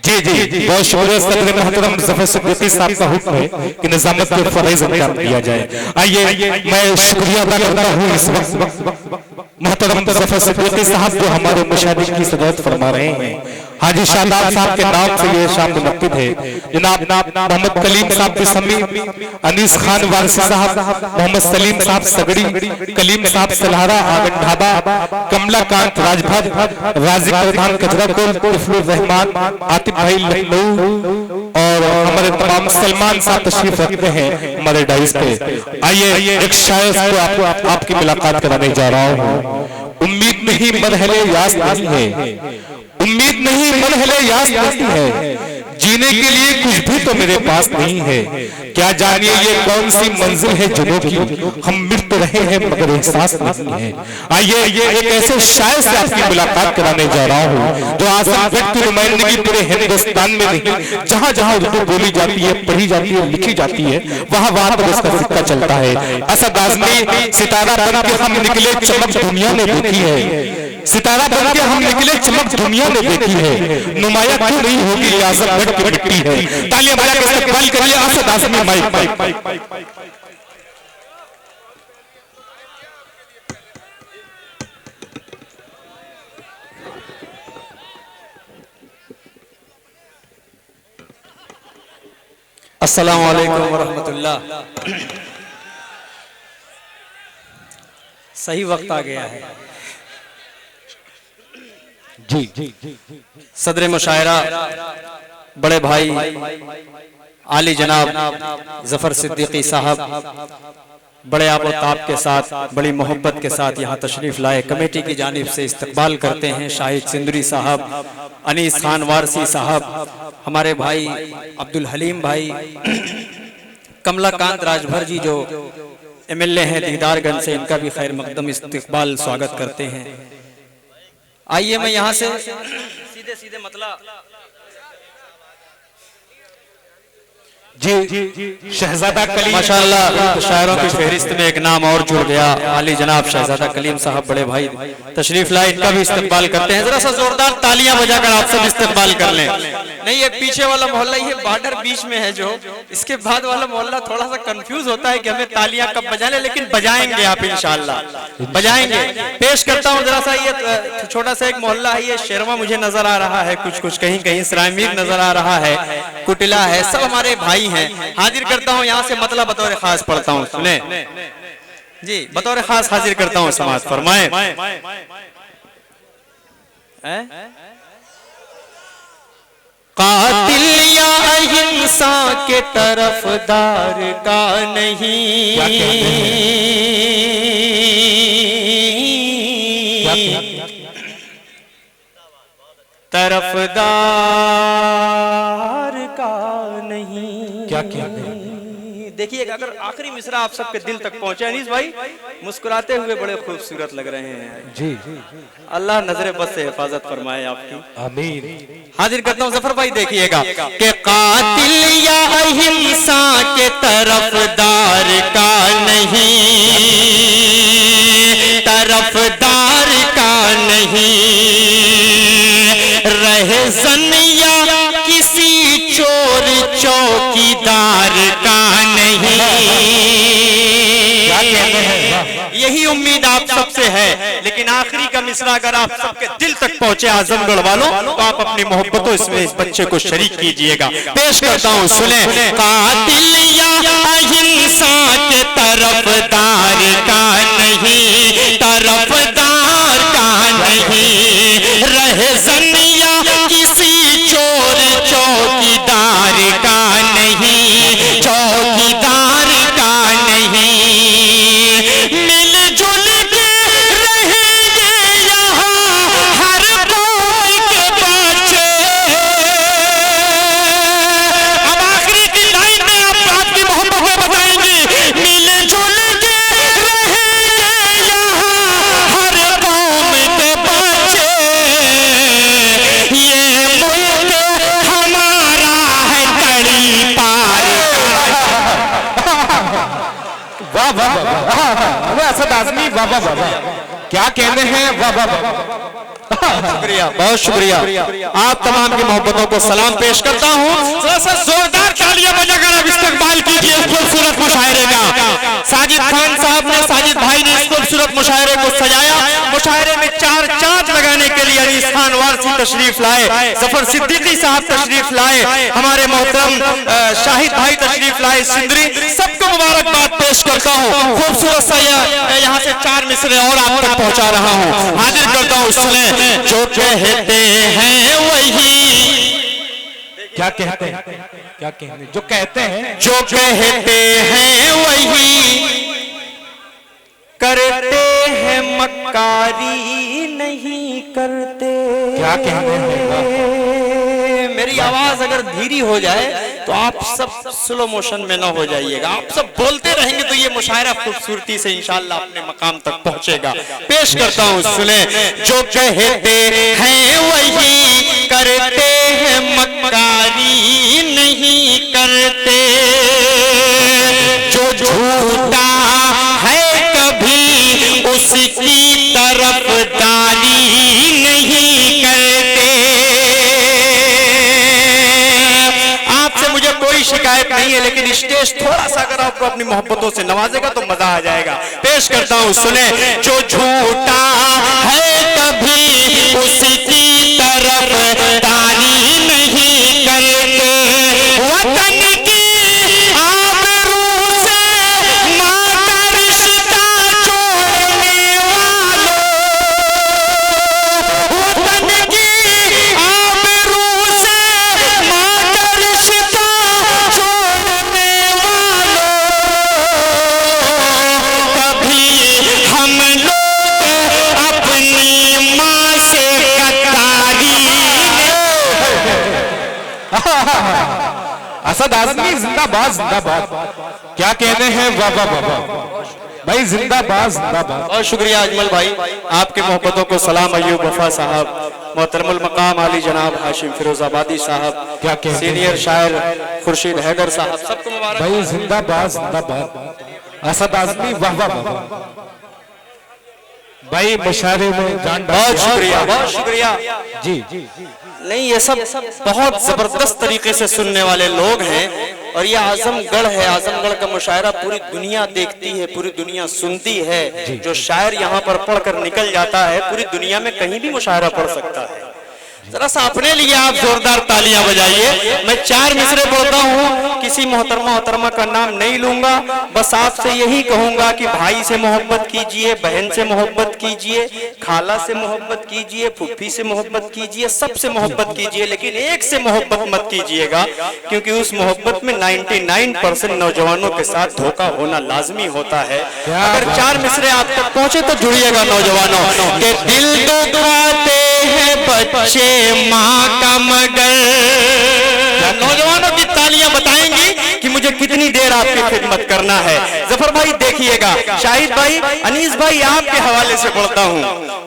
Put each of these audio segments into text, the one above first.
जी जी बहुत शुक्रिया सदर मोहतरम जफर सिद्दीकी साहब का हुक्म है कि निजामत के फरज़ अंजाम दिया जाए। आइए मैं शुक्रिया अदा करता हूँ इस वक्त मोहतरम जफर सिद्दीकी साहब जो हमारे मुशाहिद की सदारत फरमा रहे हैं। हाजी शादाब साहब के नाम से ये शाम मुनक्किद है। जनाब मोहम्मद कलीम साहब के समी, अनीस खान वारसी साहब, मोहम्मद सलीम साहब सगड़ी, कलीम साहब सलहारा आगन ढाबा, कमलाकांत राजभर, राजी प्रधान कचराकोट, इफ्लुर रहमान, आतिफ भाई लखनऊ और हमारे तमाम सलमान साहब तशरीफ रखते हैं हमारे डाइस पे। आइए एक शायर को आपकी मुलाकात कराने जा रहा हूँ। उम्मीद नहीं मरहले यास नहीं है, उम्मीद नहीं मरहले यास नहीं है, जीने के लिए कुछ भी तो मेरे पास नहीं है। क्या जानिए ये कौन सी मंजिल है जुनूं की, हम मिट तो रहे हैं मगर एहसास नहीं है। आइए एक ऐसे शायर से आपकी मुलाकात कराने जा रहा हूँ जो आजमगढ़ की नुमाइंदगी पूरे हिंदुस्तान में नहीं, जहाँ जहाँ उर्दू बोली जाती है, पढ़ी जाती है, लिखी जाती है, वहाँ वहाँ पर उसका सिक्का चलता है। असद आज़मी सितारा बन के हम निकले, चमक दुनिया ने देखी है, सितारा बन के हम निकले, चमक दुनिया ने देखी है, नुमाया क्यों नहीं होगी आजमगढ़ की मिट्टी है। तालियां बजा के इस्तकबाल करिए असद आज़मी माइक। अस्सलामु अलैकुम वरहमतुल्लाह। सही वक्त आ गया है। जी सदर मुशायरा बड़े भाई आली जनाब जफर सिद्दीकी साहब बड़े आबोताब के साथ, बड़ी मोहब्बत के साथ यहाँ तशरीफ लाए। कमेटी की जानिब से इस्तकबाल करते हैं शाहिद सिंदूरी साहब, अनीस खान वारसी साहब, हमारे भाई अब्दुल हलीम भाई, कमलाकांत राजभर जी जो MLA हैं दीदारगंज से, इनका भी खैर मकदम इस्तकबाल स्वागत करते हैं। आइए मैं यहाँ से सीधे सीधे मतलब जी शहजादा कलीम माशाअल्लाह शायरों की फहरिस्त में एक नाम और जुड़ गया। आली जनाब शहजादा कलीम साहब बड़े भाई तशरीफ लाए, इनका भी इस्तकबाल करते हैं। जरा सा जोरदार तालियां बजाकर आप सब इस्तकबाल कर लें। नहीं ये पीछे वाला मोहल्ला, ये बॉर्डर बीच में है जो, इसके बाद वाला मोहल्ला थोड़ा सा कंफ्यूज होता है कि हमें तालियां कब बजाने, लेकिन बजाएंगे आप इंशाअल्लाह बजाएंगे। पेश करता हूँ जरा सा, ये छोटा सा एक मोहल्ला है, ये शेरवा मुझे नजर आ रहा है, कुछ कुछ कहीं कहीं सरायमीर नजर आ रहा है, कुटिला है, सब हमारे भाई हैं। हाजिर करता हूँ यहाँ से मतलब बतौर खास पढ़ता हूँ, सुने जी, बतौर खास हाजिर करता हूँ, समाज फरमाए। कातिल या अहिंसा के तरफदार का नहीं, तरफदार का नहीं। क्या देखिएगा, अगर आखिरी मिसरा आप सबके दिल तक पहुंचे। अनीस भाई मुस्कुराते हुए बड़े खूबसूरत लग रहे हैं जी, अल्लाह नजरे बस से हिफाजत फरमाए आपकी, आमीन। हाजिर करता हूँ जफर भाई, देखिएगा कि कातिल या अहिंसा के तरफदार का नहीं, तरफदार का नहीं, रहज़न या किसी चोर चौकीदार का नहीं। यही उम्मीद आप सबसे है, लेकिन आखिरी का मिसरा अगर आप सबके दिल तक पहुंचे आजमगढ़ वालों, तो आप अपनी मोहब्बतों इसमें इस बच्चे को शरीक कीजिएगा। पेश करता हूँ, सुने। कातिल या अहिंसा के तरफदार का नहीं, तरफदार का नहीं, रहज़न या किसी चोर चौकीदार का नहीं, चौकीदार का नहीं, मिलजुल के रहेंगे यहाँ हर कौम के बच्चे। अब आखिरी की लाइन में आप आपकी मोहब्बत बताएंगे, मिलजुल के रहेंगे यहाँ हर कौम के बच्चे, ये मुल्क हमारा है कड़ी पार। वाह वाह वाह, असद आज़मी वाह वाह वाह, क्या कहते हैं, वाह वाह वाह, शुक्रिया, बहुत शुक्रिया। आप तमाम की मोहब्बतों को सलाम पेश करता हूँ। थोड़ा सा जोरदार तालियां बजाकर आप इस्तकबाल कीजिए खूबसूरत मुशायरे का। साजिद खान साहब ने, साजिद भाई ने इस खूबसूरत मुशायरे को सजाया। मुशायरे में चार चांद लगाने के लिए अनीस खान वारसी तशरीफ लाए, जफर सिद्दीकी साहब तशरीफ लाए, हमारे मोहतरम शाहिद भाई तशरीफ लाए सिंदरी। सबको मुबारकबाद पेश करता हूँ। खूबसूरत सा यहाँ से चार मिसरे और आप तक पहुँचा रहा हूँ। हाजिर करता हूँ सुने। जो कहते हैं वही, क्या कहते हैं, क्या कहते हैं, जो कहते हैं, जो कहते हैं वही करते हैं, मक्कारी नहीं करते। क्या कहते हैं। मेरी आवाज अगर धीरी हो जाए तो आप सब स्लो मोशन में ना हो जाइएगा। आप सब बोलते रहेंगे तो ये मुशायरा खूबसूरती से इंशाअल्लाह अपने मकाम तक पहुंचेगा। पेश करता हूँ सुने। जो कहते हैं वही करते हैं, मक्कारी नहीं करते। जो झूठा है कभी उसकी तरफदारी नहीं करते। आपसे मुझे कोई शिकायत नहीं है, लेकिन स्टेज थोड़ा सा अगर आपको अपनी मोहब्बतों से नवाजेगा तो मजा आ जाएगा। पेश करता हूँ सुने। जो झूठा है कभी उसकी तरफदारी नहीं करते। वतन की आबरू से माता रिश्ता छोड़ने वालों, वतन की आबरू से माता रिश्ता छोड़ने वालों, कभी हम लोग अपनी माँ से कतारी। असद आजमी जिंदाबाद, जिंदाबाद। क्या कहते हैं, वाह वाह वाह भाई, जिंदाबाद, जिंदाबाद। बहुत शुक्रिया अजमल भाई, आपके मोहब्बतों को सलाम। अयूब वफा साहब, मोहतरमुल मकाम आली जनाब हाशिम फिरोजाबादी साहब, क्या कहते हैं, सीनियर शायर खुर्शीद हैदर साहब, सबको मुबारक भाई, जिंदाबाद, जिंदाबाद। असद आजमी, वाह वाह वाह भाई, मुशायरे में जान। बहुत शुक्रिया, बहुत शुक्रिया जी जी। नहीं, ये सब बहुत जबरदस्त तरीके से सुनने वाले लोग हैं। और ये आजमगढ़ है, आजमगढ़ का मुशायरा पूरी दुनिया देखती है, पूरी दुनिया सुनती है। जो शायर यहाँ पर पढ़कर निकल जाता है, पूरी दुनिया में कहीं भी मुशायरा पढ़ सकता है। जरा सा अपने लिए आप जोरदार तालियां बजाइए। मैं चार मिसरे बोलता हूँ, किसी मोहतरमा का नाम नहीं लूंगा, बस आपसे यही कहूंगा कि भाई से मोहब्बत कीजिए, बहन से मोहब्बत कीजिए, खाला से मोहब्बत कीजिए, फुफ्फी से मोहब्बत कीजिए, सबसे मोहब्बत कीजिए, लेकिन एक से मोहब्बत मत कीजिएगा, क्योंकि उस मोहब्बत में 99% नौजवानों के साथ धोखा होना लाजमी होता है। अगर चार मिसरे आप तक पहुंचे तो जुड़िएगा नौजवानों के। दिल दुखाते हैं बच्चे माँ का मगर। नौजवानों की तालियां बताएंगी कि मुझे कितनी देर आपकी खिदमत करना है। जफर भाई देखिएगा, शाहिद भाई, अनीस भाई, आपके हवाले से पढ़ता हूँ।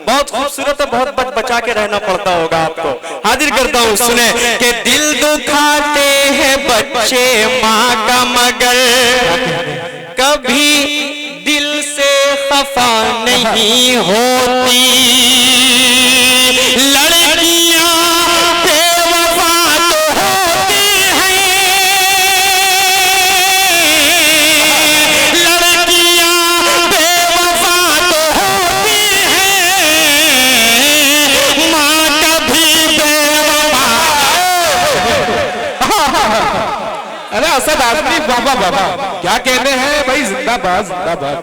बहुत खूबसूरत है, बहुत बच बचा के रहना पड़ता होगा आपको। हाजिर करता हूँ सुने। कि दिल दुखाते हैं बच्चे माँ का मगर, कभी दिल से खफा नहीं होती। लड़कियां बेवफा तो होती हैं, लड़कियां बेवफा तो होती हैं, माँ कभी बेवफा। अरे असद आजमी, बाबा बाबा, क्या कहते हैं भाई, जिंदाबाद, जिंदाबाद।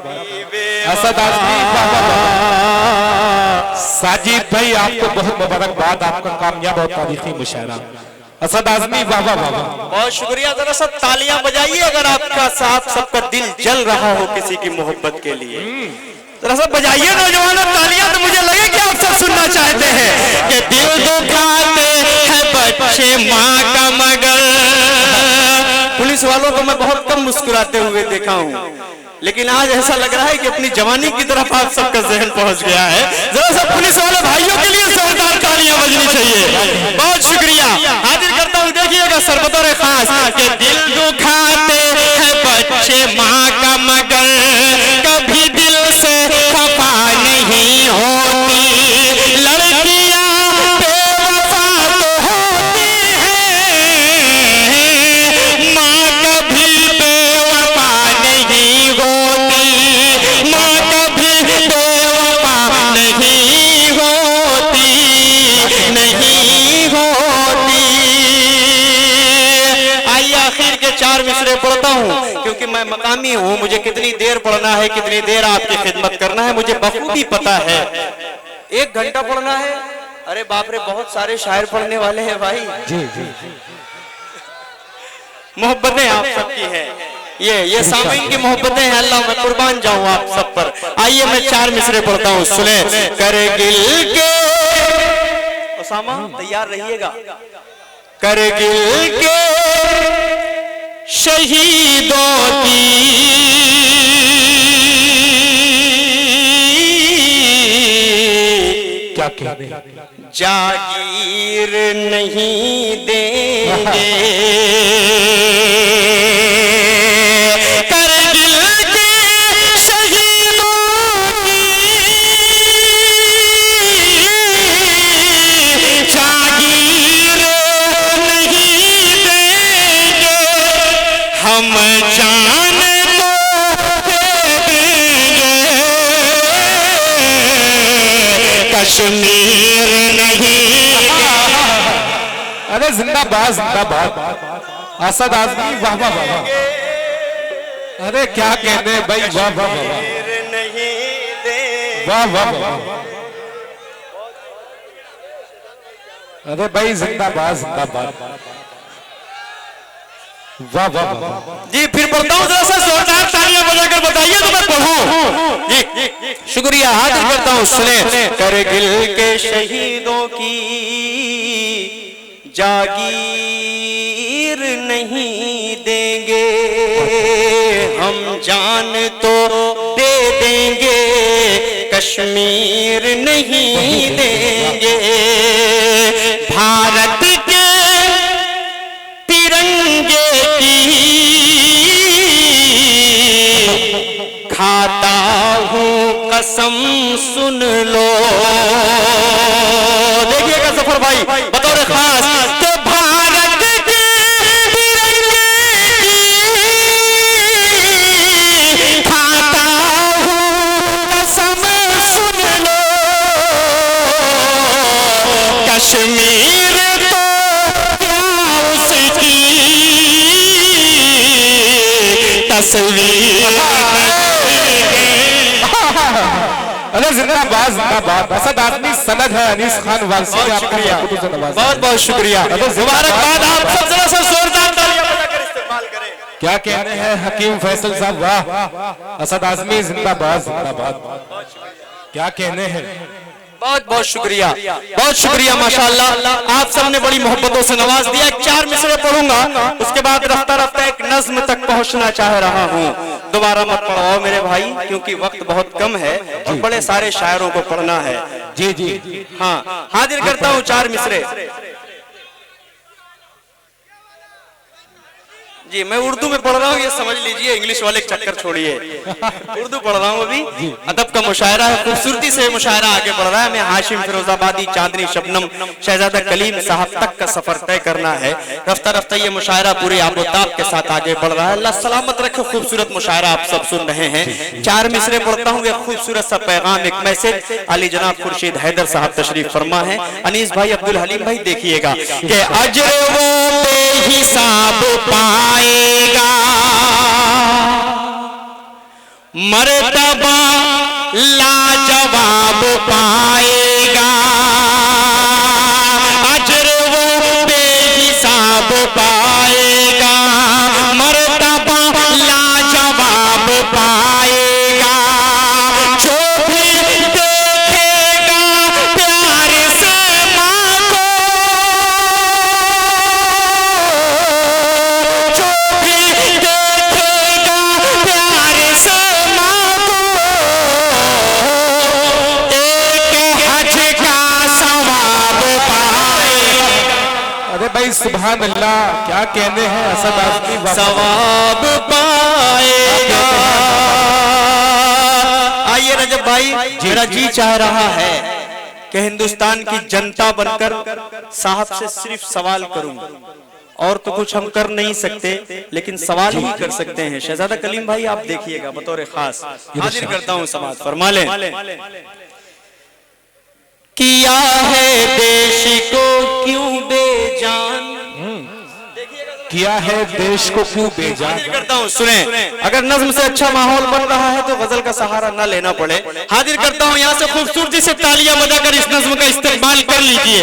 असद आजमी, बाबा बाबा। साजिद भाई, आपको बहुत मुबारकबाद, आपका कामयाब और तारीखी मुशायरा। असद आजमी, बाबा बाबा, बहुत शुक्रिया। जरा सब तालियां बजाइए अगर आपका साथ सबका दिल जल रहा हो किसी की मोहब्बत के लिए। जरा सब बजाइए नौजवानों तालियां, तो मुझे लगे कि आप सब सुनना चाहते हैं। कि दिल दुखाते हैं बच्चे माँ का मगर। पुलिस वालों को मैं बहुत कम मुस्कुराते हुए देखा हूँ, लेकिन आज ऐसा लग रहा है कि अपनी जवानी की तरफ आप सबका जहन पहुंच गया है। जरा सा पुलिस वाले भाइयों के लिए जोरदार तालियां बजनी चाहिए। बहुत शुक्रिया। हाजिर करता हूँ, देखिएगा सरबतों खास। के दिल दुखाते हैं बच्चे माँ का मगर, कभी दिल से खफा नहीं हो हूँ, क्योंकि मैं मकामी हूँ, मुझे कितनी देर पढ़ना है, कितनी देर आपकी खिदमत करना है मुझे बखूबी पता है। 1 घंटा पढ़ना है, अरे बाप रे, बहुत सारे शायर पढ़ने वाले हैं भाई। जी जी मोहब्बतें आप सबकी हैं, ये सामीन की मोहब्बतें हैं, अल्लाह मैं कुर्बान जाऊं आप सब पर। आइए मैं 4 मिसरे पढ़ता हूँ, सुने। करगिल के, उसामा तैयार रहिएगा। करगिल के शहीदों की क्या कहने, जागीर नहीं देंगे। करगिल के शहीदों की जागीर नहीं देंगे, हम जान तो दे देंगे, कश्मीर नहीं। अरे जिंदाबाद जिंदाबाद, असद आजमी, वाह वाह वाह, अरे क्या कहने भाई, वाह वाह वाह वाह वाह वाह, अरे भाई जिंदाबाद जिंदाबाद, वाह वाह वाह। जी फिर पढ़ता हूँ, जरा सा जोरदार तालियां बजाकर बताइए तो मैं पढ़ूं। जी शुक्रिया, हाजिर करता हूँ, सुने। करगिल के शहीदों की जागीर नहीं देंगे, हम जान तो दे देंगे, कश्मीर नहीं देंगे। भारत के तिरंगे की खाता हूँ कसम, सुन लो। देखिएगा सफर भाई बतौर खास, तो भारत के तिरंगे की खाता हूँ कसम, सुन लो। कश्मीर तो क्या उसकी तस्वीर। अरे जिंदाबाद जिंदाबाद, असद आदमी सनद है, अनीस खान वालसी ने आपको फोटो से नवाजा। बहुत बहुत शुक्रिया, मुबारकबाद। आप सब जरा सा जोरदार तालियां बजाकर इस्तेमाल करें। क्या कहने हैं हकीम फैसल साहब, वाह, असद आजमी जिंदाबाद जिंदाबाद, क्या कहने हैं। बहुत बहुत शुक्रिया, बहुत शुक्रिया, माशाअल्लाह आप सबने बड़ी मोहब्बतों से नवाज दिया। 4 मिसरे पढ़ूंगा, उसके बाद रफ्ता रफ्ता एक नज्म तक पहुंचना चाह रहा हूं। दोबारा मत पढ़ाओ मेरे भाई, क्योंकि वक्त बहुत कम है और बड़े सारे शायरों को पढ़ना है। जी जी हाँ, हाजिर करता हूँ 4 मिसरे। जी मैं उर्दू में पढ़ रहा हूँ, ये समझ लीजिए, इंग्लिश वाले चक्कर छोड़िए, उर्दू पढ़ रहा हूँ अभी। अदब का मुशायरा है, खूबसूरती से मुशायरा आगे बढ़ रहा है। मैं हाशिम फिरोजाबादी, चांदनी शबनम, शहजादा कलीम साहब तक का सफर तय करना है। रफ्ता रफ्ता ये मुशायरा पूरे आबोताब के साथ आगे बढ़ रहा है। अल्लाह सलामत रखे, खूबसूरत मुशायरा आप सब सुन रहे हैं। 4 मिसरे पढ़ता हूँ, एक खूबसूरत सा पैगाम, एक मैसेज। अली जनाब खुर्शीद हैदर साहब तशरीफ फरमा है। अनीस भाई, अब्दुल हलीम भाई, देखिएगा कि अजर वो बेहिसाब पाएगा, मर्तबा लाजवाब पाएगा। अजर वो बेहिसाब पाएगा, मर्तबा लाजवाब पाएगा। जो भी देखेगा प्यार से माँ को, जो भी देखेगा प्यार से माँ को, एक हज का सवाब पाएगा। अरे भाई सुभान अल्लाह, क्या कहने हैं असद आदमी, सवाब पाएगा। आइए रजब भाई, मेरा जी चाह रहा है कि हिंदुस्तान की जनता बनकर साहब से सिर्फ सवाल करूं, और तो कुछ हम कर नहीं सकते, लेकिन सवाल ही कर सकते हैं। शहजादा कलीम भाई आप देखिएगा, बतौर खास हाजिर करता हूं, समाज फरमा लें। किया है देश को क्यों बेजान, किया है देश को क्यों बेजान करता हूँ सुने, अगर नज्म से अच्छा माहौल बन रहा है तो गजल का सहारा न लेना पड़े। हाजिर करता हूँ यहाँ से खूबसूरती से तालियां बजाकर इस नज्म का इस्तेमाल कर लीजिए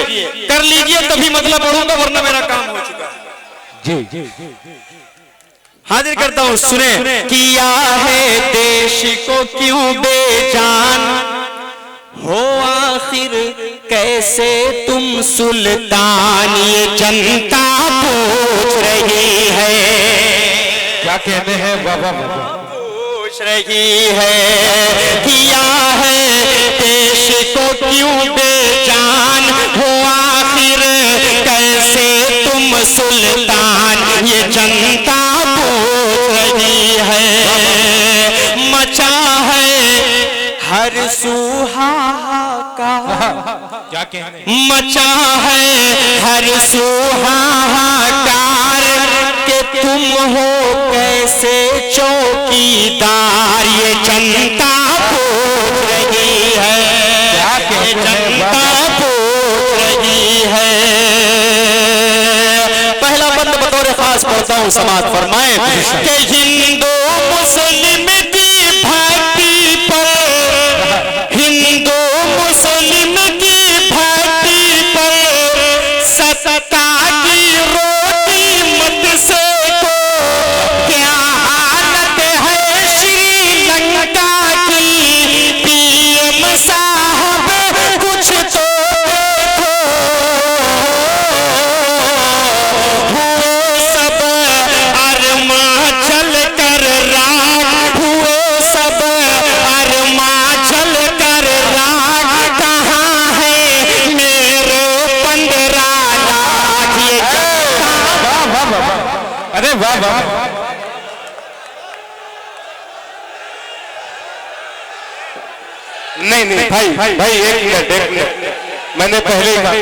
तभी मतलब पढ़ूंगा, वरना मेरा काम हो चुका है। जी हाजिर करता हूँ सुने, किया है देश को क्यों बेजान हो आखिर कैसे तुम सुल्तान, ये जनता पूछ रही है। क्या कहते हैं बाबा? पूछ रही है, किया है देश को क्यों बेजान हो आखिर कैसे तुम सुल्तान, ये जनता पूछ रही है। मचा है हर सुहाका, क्या कहने, मचा है हर सुहाकार के तुम हो कैसे चौकीदार, ये जनता पूछ रही है। ये जनता पूछ रही है। पहला बंद बतौर खास पढ़ता हूँ, समाज फरमाए कि हिंदू मुस्लिम की भक्ति पर, हिंदू मुस्लिम की भक्ति पर सत्ता की रोटी मत सेको, क्या हालत है श्रीलंका की, पीएम साहब कुछ तो देखो। हुए सब अरमा चल कर राग, हुए सब अरमा चल कर राग, कहाँ है मेरे 15 लाख, ये अरे वाह वाह, नहीं भाई एक मिनट, मैंने पहले ही कहा।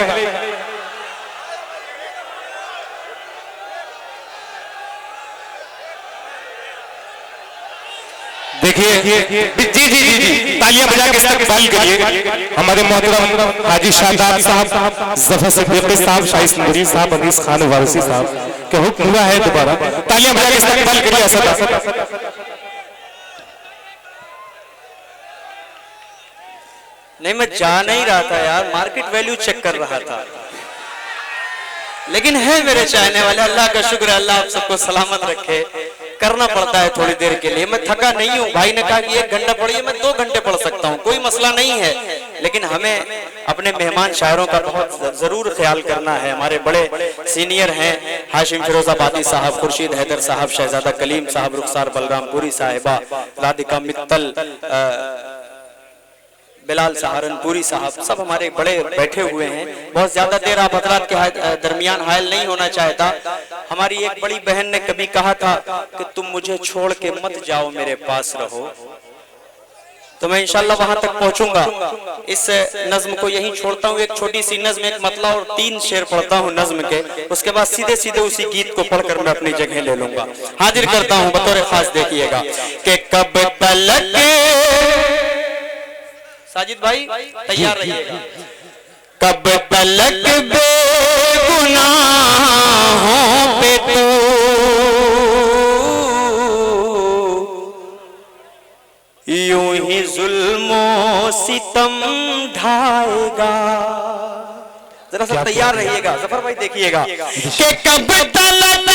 देखिए जी तालियां बजा के इस्तकबाल करिए हमारे मोहतरम हाजी शादाब साहब, जफर सिद्दीकी साहब, शाइस नूरी साहब, अनीस खान वारसी साहब के हुक्म हुआ है दोबारा। तालियां बजा के इस्तकबाल करिए। असद नहीं, मैं जा नहीं रहा था यार, मार्केट वैल्यू चेक कर रहा था, लेकिन है मेरे चाहने वाले, अल्लाह का शुक्र है, अल्लाह आप सबको सलामत रखे। करना पड़ता है थोड़ी देर के लिए, मैं थका नहीं हूँ। भाई ने कहा कि 1 घंटा पढ़िए, मैं 2 घंटे पढ़ सकता हूँ, कोई मसला नहीं है। लेकिन हमें अपने मेहमान शायरों का बहुत जरूर ख्याल करना है। हमारे बड़े सीनियर हैं हाशिम फिरोजाबादी साहब, खुर्शीद हैदर साहब, शहजादा कलीम साहब, रुखसार बलरामपुरी साहिबा, राधिका मित्तल, बिलाल सहारनपुरी साहब, सब हमारे बड़े बैठे हुए हैं। बहुत ज्यादा देर आप हजरात के दरमियान हायल नहीं होना चाहता। हमारी एक बड़ी बहन ने कभी कहा था कि तुम मुझे छोड़ के मत जाओ, मेरे पास रहो। तो मैं इंशाल्लाह वहां तक पहुंचूंगा। इस नज्म को यहीं छोड़ता हूँ। एक छोटी सी नज्म, एक मतला और 3 शेर पढ़ता हूँ नज्म के, उसके बाद सीधे सीधे उसी गीत को पढ़कर मैं अपनी जगह ले लूंगा। हाजिर करता हूँ बतौर खास, देखिएगा कि कब तलक, साजिद भाई तैयार रहिएगा, कब तलक बेगुनाहों पे तू यूं ही जुल्मो सितम ढाएगा। जरा सा तैयार रहिएगा जफर भाई, देखिएगा कि कब तलक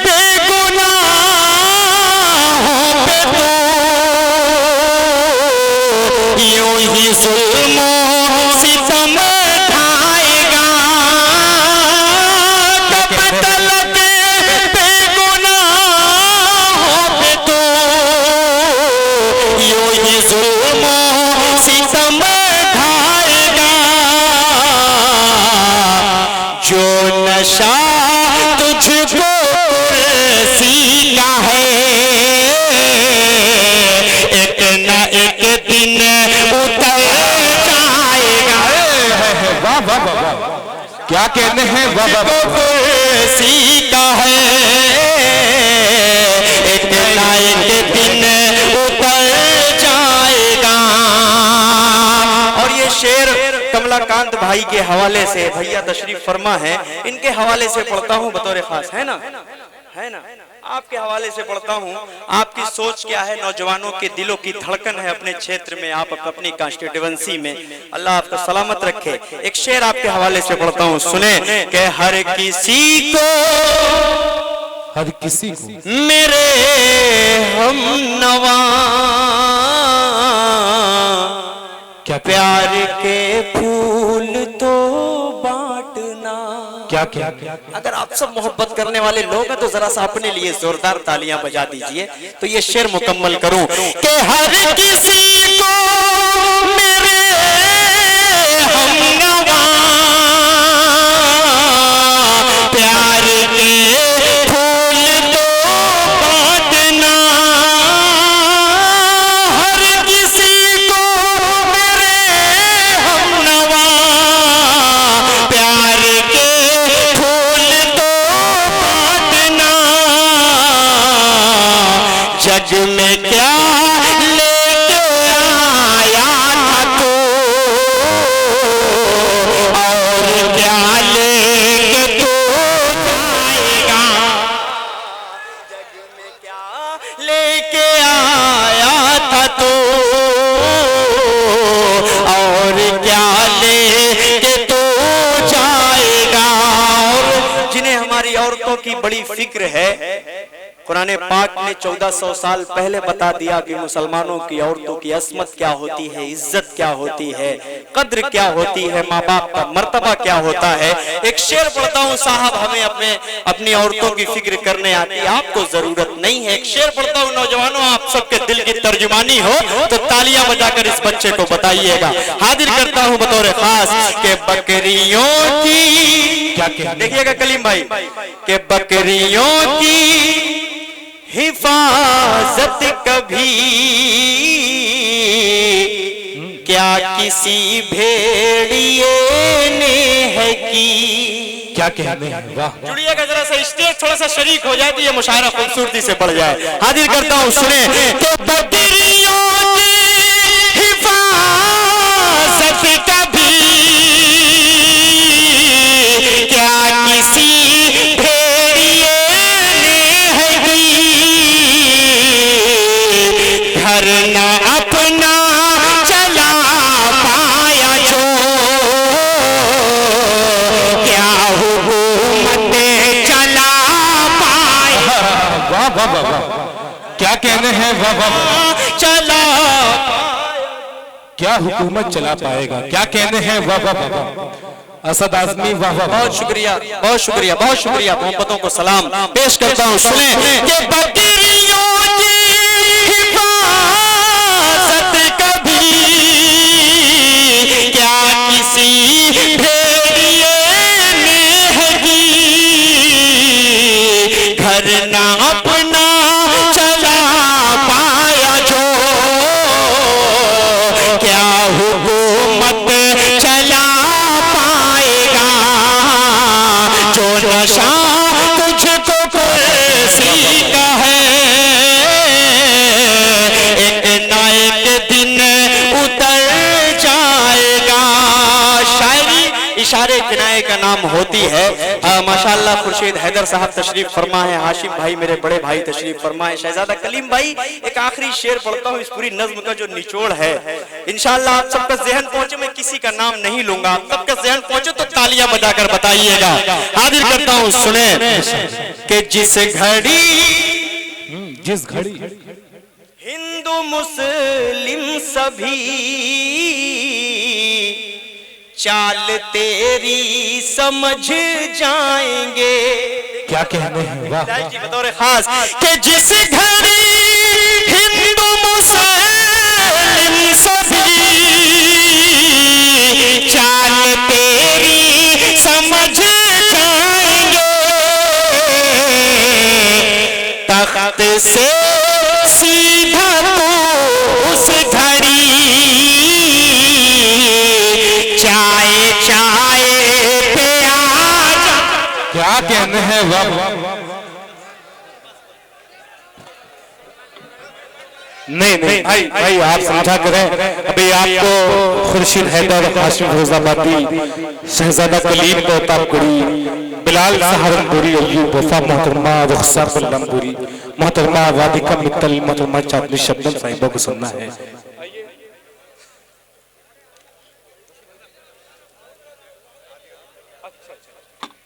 बेगुनाहों पे तू यूं ही जुल्मो सितम ढाएगा। कब तलक बेगुनाहों पे तू यूं ही जुल्मो सितम ढाएगा। जो नशा तुझको सीना है, एक न एक दिन उतर जाएगा। वाह वाह वाह, क्या कहने हैं, वाह वाह, सीता है, एक न एक दिन उतर जाएगा। और ये शेर कमलाकांत भाई के हवाले से, भैया तशरीफ फरमा है, इनके हवाले से पढ़ता हूँ बतौर खास, है ना, है ना, आपके हवाले से पढ़ता हूँ। आपकी सोच क्या है, नौजवानों के दिलों की धड़कन है अपने क्षेत्र में, आप अपनी कॉन्स्टिट्यूएंसी में, अल्लाह आपको सलामत रखे। एक शेर आपके हवाले से पढ़ता हूँ, सुने कि हर किसी को मेरे हमनवा क्या प्यार के फूल तो बांटना। क्या क्या अगर आप सब मोहब्बत करने वाले लोग हैं तो जरा सा अपने लिए जोरदार तालियां बजा दीजिए। तो ये शेर मुकम्मल करूं कि हर किसी को मेरे हमनवा प्यार के फूल तो बांटना। हर किसी को मेरे हमनवा प्यार के फूल तो बांटना। जग में क्या लेके आया था तू और क्या लेके तू जाएगा। जग में क्या लेके आया था तू और क्या लेके तू जाएगा। और जिन्हें हमारी औरतों की बड़ी फिक्र है, कुरान पाक ने 1400 साल पहले बता दिया कि मुसलमानों की औरतों की अस्मत क्या होती है, इज्जत क्या होती है, कद्र क्या होती है, माँ बाप का मर्तबा क्या होता है। एक शेर पढ़ता हूँ साहब, हमें अपनी औरतों की फिक्र करने आती है, आपको जरूरत नहीं है। एक शेर पढ़ता हूँ नौजवानों, आप सबके दिल की तर्जुमानी हो तो तालियां बजाकर इस बच्चे को बताइएगा। हाजिर करता हूँ बतौर खास के बकरियों की, क्या देखिएगा कलीम भाई, के बकरियों की हिफाजत कभी क्या किसी भेड़िए ने है की। क्या कहते हैं, वाह। जुड़िएगा जरा सा, स्टेज थोड़ा सा शरीक हो जाए तो ये मुशायरा खूबसूरती से बढ़ जाए। हाजिर करता हूँ, सुने तो बकरियों की हिफाजत कभी क्या किसी भेड़िए ने है की। घर ना अपना चला पाया जो क्या हुकूमत चला पाया। वाह वाह वाह वाह, क्या कहने हैं, वाह वाह, चला क्या हुकूमत चला पाएगा, क्या कहने हैं, वाह वाह वाह। असद आजमी, वाह वाह, बहुत शुक्रिया, बहुत शुक्रिया, बहुत शुक्रिया। मोहब्बतों को सलाम पेश करता हूँ। सुने कि बकरियों की हिफाजत कभी क्या किसी भेड़िए ने है की। घर ना अपना चला पाया जो क्या हुकूमत चला पाएगा। जो नशा तुझको कुर्सी का है एक ना एक दिन उतर जाएगा। शायरी इशारे किनाए का नाम होती है। माशाअल्लाह खुर्शीद हैदर साहब तशरीफ फरमा है, हाशिम भाई मेरे बड़े भाई तशरीफ फरमा है, शहजादा कलीम भाई। एक आखिरी शेर पढ़ता हूँ इस पूरी नज्म का जो निचोड़ है, इंशाअल्लाह आप सबका जहन पहुंचे, मैं किसी का नाम नहीं लूंगा, आप सबका जहन पहुंचे तो तालियां बजाकर बताइएगा। हाजिर करता हूँ, सुने कि जिस घड़ी हिंदू मुस्लिम सभी चाल तेरी समझ जाएंगे। क्या कहने हैं, वाह जी बतौर खास कि जिस घड़ी हिंदू मुस्लिम सभी चाल तेरी समझ जाएंगे। तख्त से सीधा तो उस घड़ी चाय चाय पे आ जा। क्या कहने हैं, वाह। नहीं नहीं भाई आप समझा करें। अभी आपको खुर्शीद हैदर, हाशिम फिरोजाबादी, शहजादा कलीम तोतापुरी, बिलाल सहारनपुरी, अय्यूब वफा, मोहतरमा रुखसार बल्लमपुरी, मोहतरमा राधिका मित्तल, मोहतरमा चांदनी शबनम साहिबा को सुनना है।